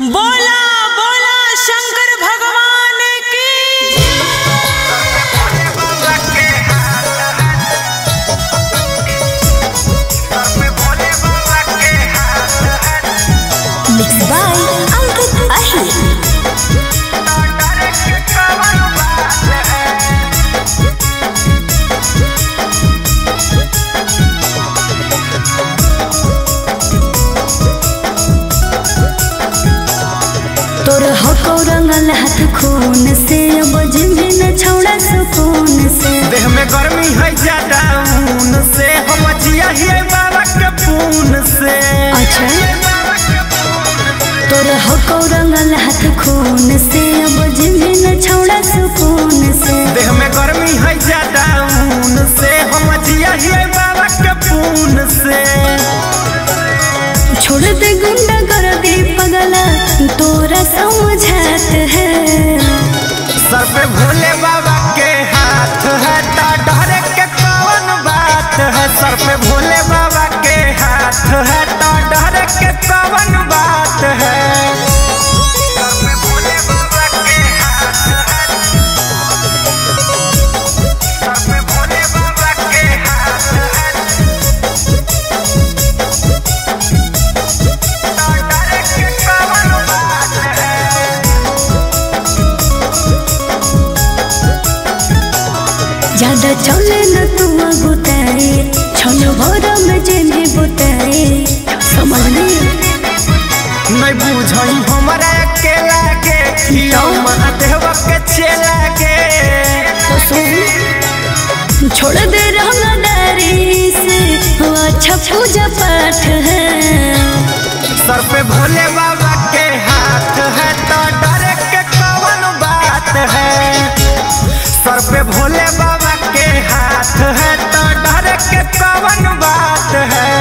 बोला बोला शंकर भगवान की। मिक्स बाय अंकित अहिर। तोर हको रंगल हाथ खून से बजबे न छौड़ा सुकून से। देह में गर्मी है ज्यादा ऊन से हम जिया ही बाबा के पून से। अच्छा तोर हको रंगल हाथ खून से बजबे न छौड़ा सुकून से। देह में गर्मी है ज्यादा ऊन से हम जिया ही बाबा के पून से। छोड़ दे गुंडा कर दे पगला तोरा समझात है। सर पे भोले बाबा के हाथ है तो डरे के कौन बात है। सर पे भोले बाबा के हाथ है तो डरे के कौन बात है। सर पे भोले बाबा के हाथ है। सर पे भोले बाबा के हाथ है तो डरे के कौन बात है। ज्यादा चले न तू बुताए छन भर में जेने बुताए समझ में नहीं बुझई हमरा अकेला के महादेव के चेला के। तो सुन छोड़ दे रंगदारी से अच्छा पूजा पाठ है। सर पे भोले बाबा के हाथ है तो डरे के कौन बात है। सर पे भोले बाबा के हाथ है तो डरे के कौन बात है।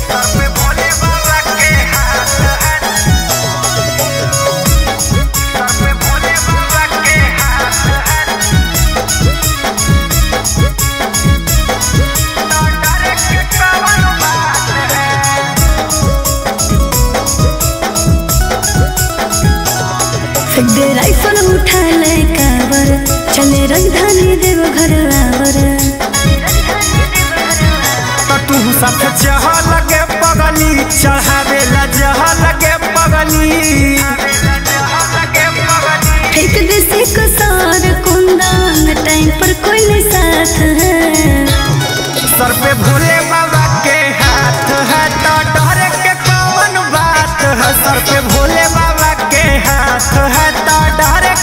सर पे भोले बाबा के हाथ है। सर पे भोले बाबा के हाथ है तो डरे के कौन बात है। फिर राइफल उठा ले कावर चले राजधानी देव घर आवर। तो तू सब जह लगे पगली चढ़ावे ला जह लगे पगली। फेंक दे से कसार कुंदान टाइम पर कोई नहीं साथ है। सर पे भोले बाबा के हाथ है तो डरे के कौन बात है। सर पे भोले बाबा के हाथ है तो डरे